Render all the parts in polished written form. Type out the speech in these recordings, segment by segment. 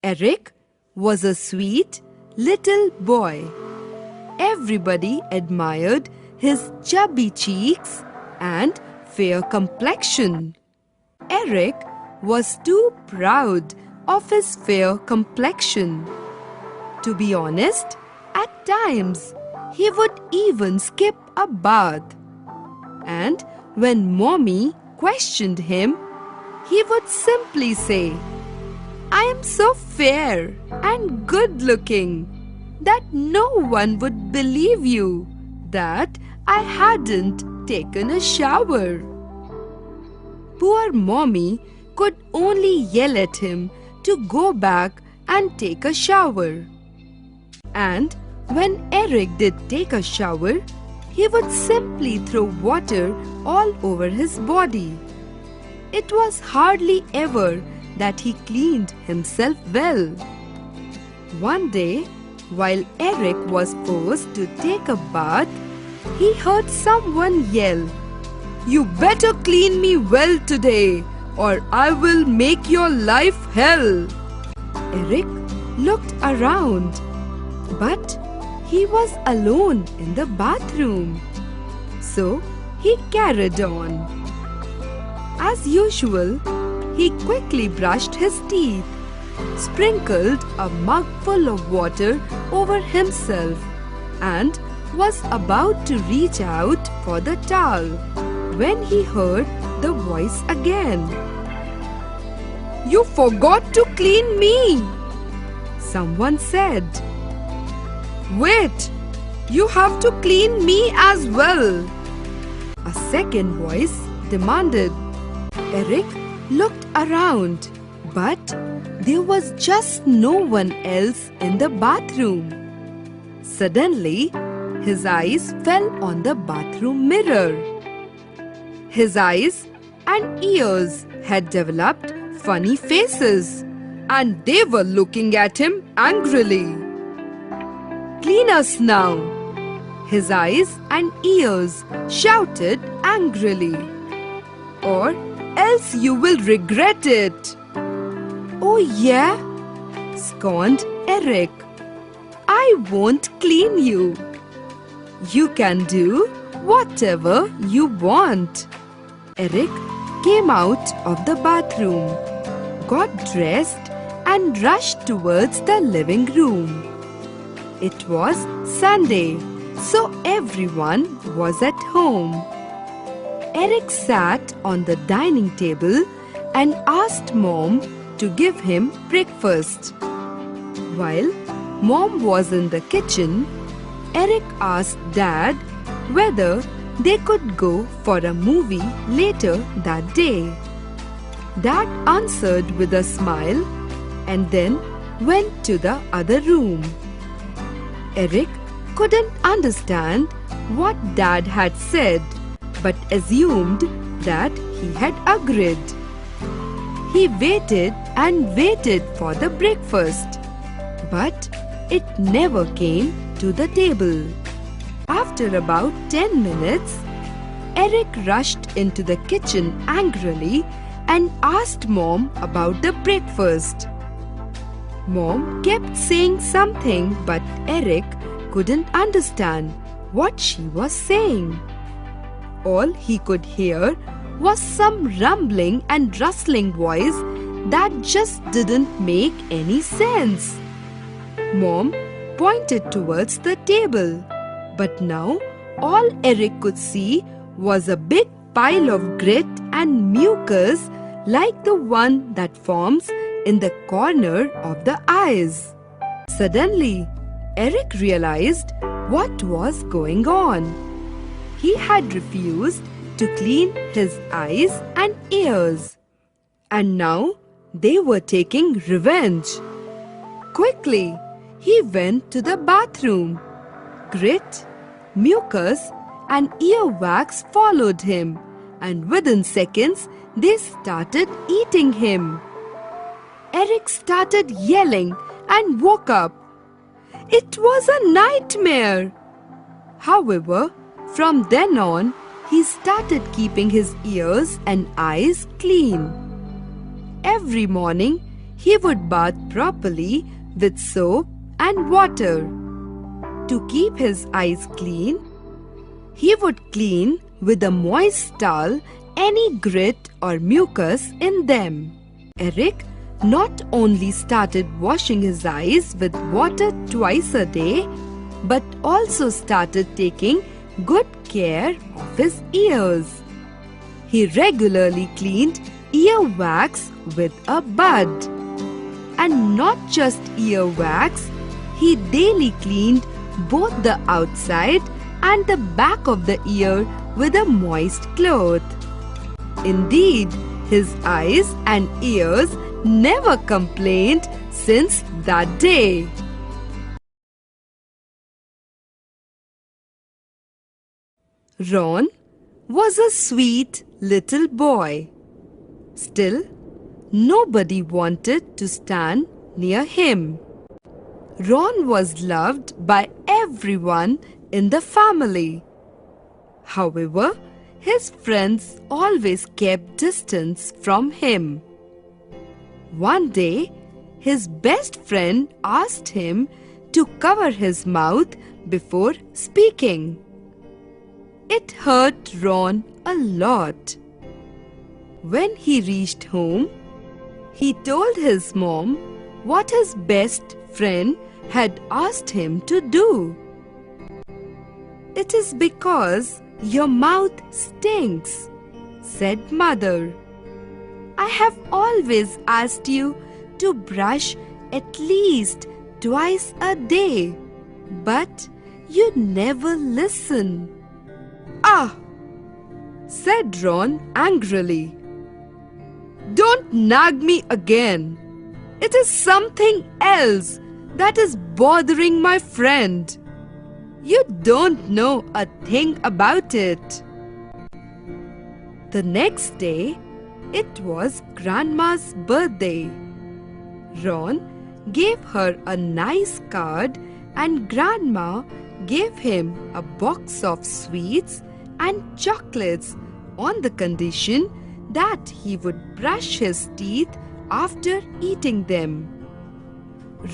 Eric was a sweet little boy. Everybody admired his chubby cheeks and fair complexion. Eric was too proud of his fair complexion. To be honest, at times he would even skip a bath. And when Mommy questioned him, he would simply say, "I am so fair and good looking that no one would believe you that I hadn't taken a shower." Poor Mommy could only yell at him to go back and take a shower. And when Eric did take a shower, he would simply throw water all over his body. It was hardly ever that he cleaned himself well. One day, while Eric was forced to take a bath, he heard someone yell, "You better clean me well today, or I will make your life hell." Eric looked around, but he was alone in the bathroom. So he carried on. As usual, he quickly brushed his teeth, sprinkled a mug full of water over himself, and was about to reach out for the towel when he heard the voice again. "You forgot to clean me," someone said. "Wait, you have to clean me as well," a second voice demanded. Eric looked around, but there was just no one else in the bathroom. Suddenly, his eyes fell on the bathroom mirror. His eyes and ears had developed funny faces, and they were looking at him angrily. "Clean us now," his eyes and ears shouted angrily, "or else you will regret it." "Oh yeah?" scorned Eric. "I won't clean you. You can do whatever you want." Eric came out of the bathroom, got dressed, and rushed towards the living room. It was Sunday, so everyone was at home. Eric sat on the dining table and asked Mom to give him breakfast. While Mom was in the kitchen, Eric asked Dad whether they could go for a movie later that day. Dad answered with a smile and then went to the other room. Eric couldn't understand what Dad had said, but assumed that he had agreed. He waited and waited for the breakfast, but it never came to the table. After about 10 minutes, Eric rushed into the kitchen angrily and asked Mom about the breakfast. Mom kept saying something, but Eric couldn't understand what she was saying. All he could hear was some rumbling and rustling voice that just didn't make any sense. Mom pointed towards the table, but now all Eric could see was a big pile of grit and mucus like the one that forms in the corner of the eyes. Suddenly, Eric realized what was going on. He had refused to clean his eyes and ears, and now they were taking revenge. Quickly, he went to the bathroom. Grit, mucus, and earwax followed him, and within seconds, they started eating him. Eric started yelling and woke up. It was a nightmare. However, from then on, he started keeping his ears and eyes clean. Every morning, He would bath properly with soap and water. To keep his eyes clean, he would clean with a moist towel any grit or mucus in them. Eric not only started washing his eyes with water twice a day, but also started taking good care of his ears. He regularly cleaned earwax with a bud. And not just earwax, he daily cleaned both the outside and the back of the ear with a moist cloth. Indeed, his eyes and ears never complained since that day. Ron was a sweet little boy. Still, nobody wanted to stand near him. Ron was loved by everyone in the family. However, his friends always kept distance from him. One day, his best friend asked him to cover his mouth before speaking. It hurt Ron a lot. When he reached home, he told his mom what his best friend had asked him to do. "It is because your mouth stinks," said mother. "I have always asked you to brush at least twice a day, but you never listen." "Ah!" said Ron angrily. "Don't nag me again. It is something else that is bothering my friend. You don't know a thing about it." The next day, it was Grandma's birthday. Ron gave her a nice card and Grandma gave him a box of sweets and chocolates on the condition that he would brush his teeth after eating them.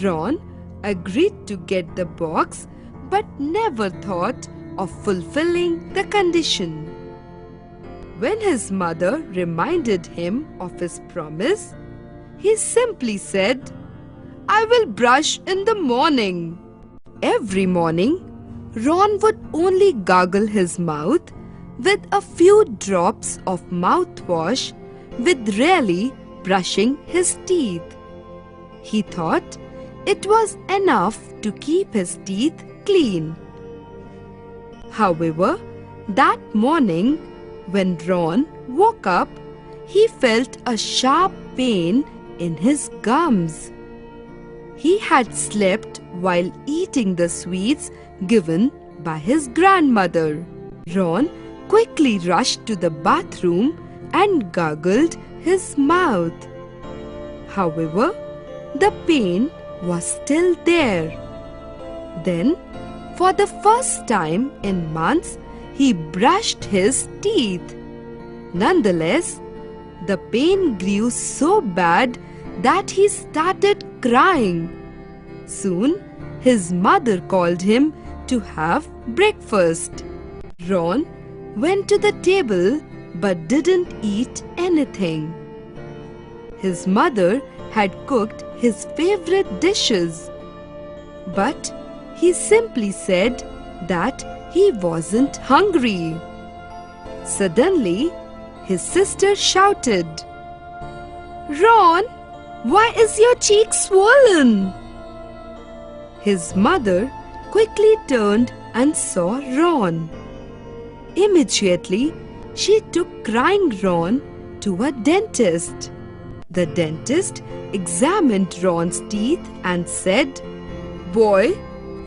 Ron agreed to get the box but never thought of fulfilling the condition. When his mother reminded him of his promise, he simply said, "I will brush in the morning." Every morning, Ron would only gargle his mouth with a few drops of mouthwash with rarely brushing his teeth. He thought it was enough to keep his teeth clean. However, that morning, when Ron woke up, he felt a sharp pain in his gums. He had slept while eating the sweets given by his grandmother. Ron quickly rushed to the bathroom and gargled his mouth. However, the pain was still there. Then, for the first time in months, he brushed his teeth. Nonetheless, the pain grew so bad that he started crying. Soon, his mother called him to have breakfast. Ron went to the table but didn't eat anything. His mother had cooked his favorite dishes, but he simply said that he wasn't hungry. Suddenly, his sister shouted, "Ron, why is your cheek swollen?" His mother quickly turned and saw Ron. Immediately, she took crying Ron to a dentist. The dentist examined Ron's teeth and said, "Boy,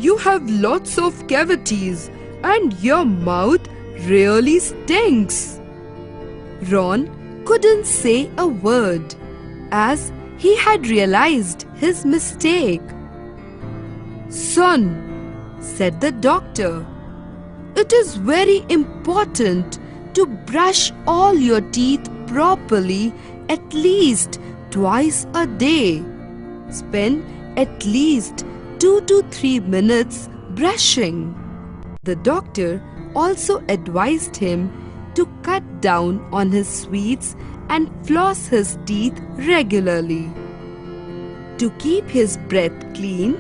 you have lots of cavities and your mouth really stinks." Ron couldn't say a word as he had realized his mistake. "Son," said the doctor, "it is very important to brush all your teeth properly at least twice a day. Spend at least 2 to 3 minutes brushing. The doctor also advised him to cut down on his sweets and floss his teeth regularly. To keep his breath clean,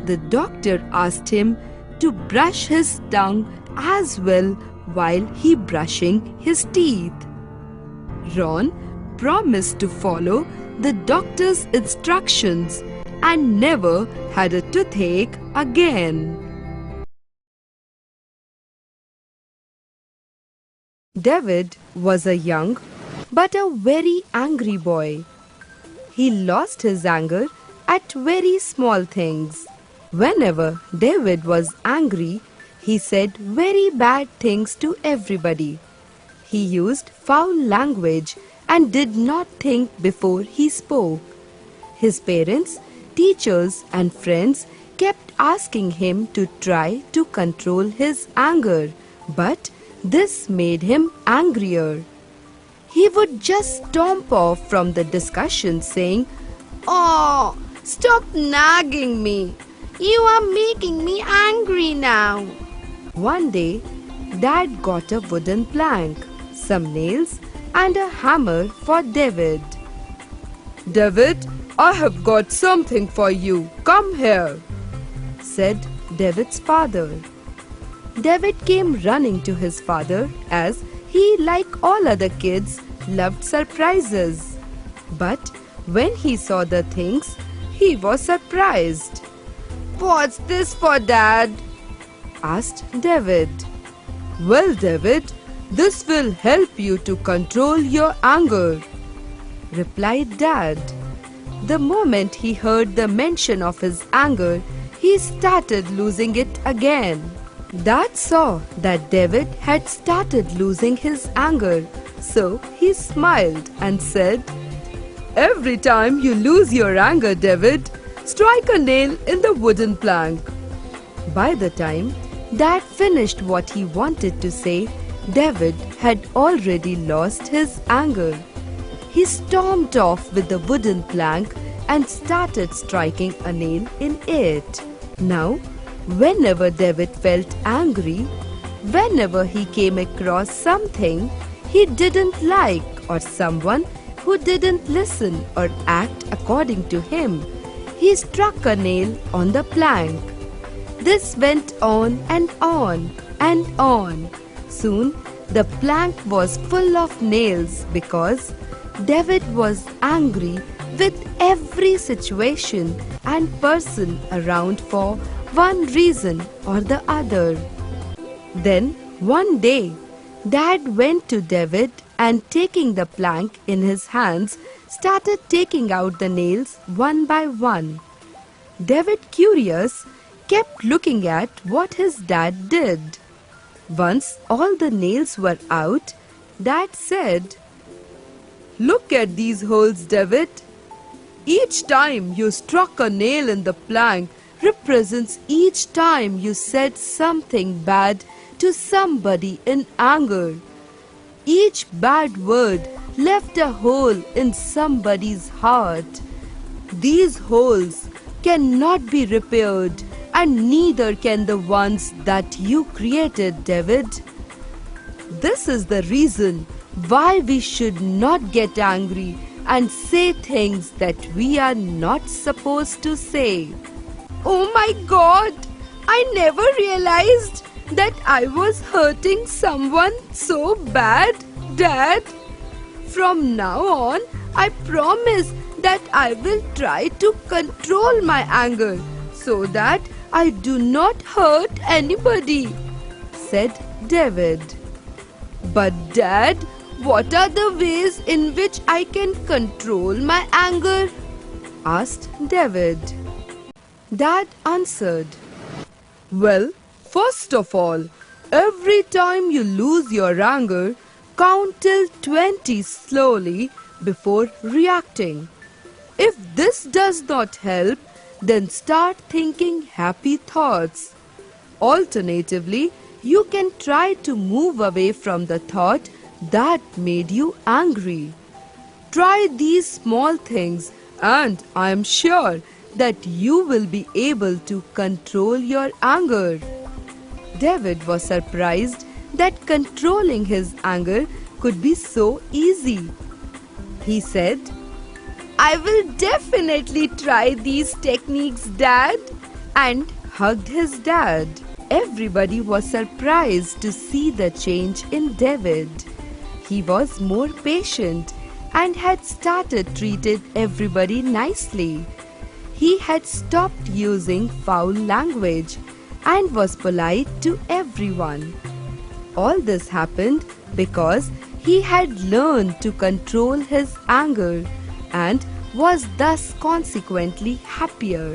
the doctor asked him to brush his tongue as well while he brushing his teeth. Ron promised to follow the doctor's instructions and never had a toothache again. David was a young but a very angry boy. He lost his anger at very small things. Whenever David was angry, he said very bad things to everybody. He used foul language and did not think before he spoke. His parents, teachers, and friends kept asking him to try to control his anger, but this made him angrier. He would just stomp off from the discussion saying, "Oh, stop nagging me. You are making me angry now." One day, Dad got a wooden plank, some nails, and a hammer for David. "David, I have got something for you. Come here," said David's father. David came running to his father as he, like all other kids, loved surprises. But when he saw the things, he was surprised. "What's this for, Dad?" asked David. "Well, David, this will help you to control your anger," replied Dad. The moment he heard the mention of his anger, he started losing it again. Dad saw that David had started losing his anger, so he smiled and said, "Every time you lose your anger, David, strike a nail in the wooden plank." By the time Dad finished what he wanted to say, David had already lost his anger. He stormed off with the wooden plank and started striking a nail in it. Now, whenever David felt angry, whenever he came across something he didn't like or someone who didn't listen or act according to him, he struck a nail on the plank. This went on and on and on. Soon, the plank was full of nails because David was angry with every situation and person around for one reason or the other. Then, one day, Dad went to David and, taking the plank in his hands, started taking out the nails one by one. David, curious, kept looking at what his dad did. Once all the nails were out, Dad said, "Look at these holes, David. Each time you struck a nail in the plank represents each time you said something bad to somebody in anger. Each bad word left a hole in somebody's heart. These holes cannot be repaired, and neither can the ones that you created, David. This is the reason why we should not get angry and say things that we are not supposed to say." "Oh my God! I never realized that I was hurting someone so bad, Dad. From now on, I promise that I will try to control my anger so that I do not hurt anybody," said David. "But Dad, what are the ways in which I can control my anger?" asked David. Dad answered, "Well, first of all, every time you lose your anger, count till 20 slowly before reacting. If this does not help, then start thinking happy thoughts. Alternatively, you can try to move away from the thought that made you angry. Try these small things and I am sure that you will be able to control your anger. David was surprised that controlling his anger could be so easy. He said, "I will definitely try these techniques, Dad," and hugged his dad. Everybody was surprised to see the change in David. He was more patient and had started treating everybody nicely. He had stopped using foul language and was polite to everyone. All this happened because he had learned to control his anger and was thus consequently happier.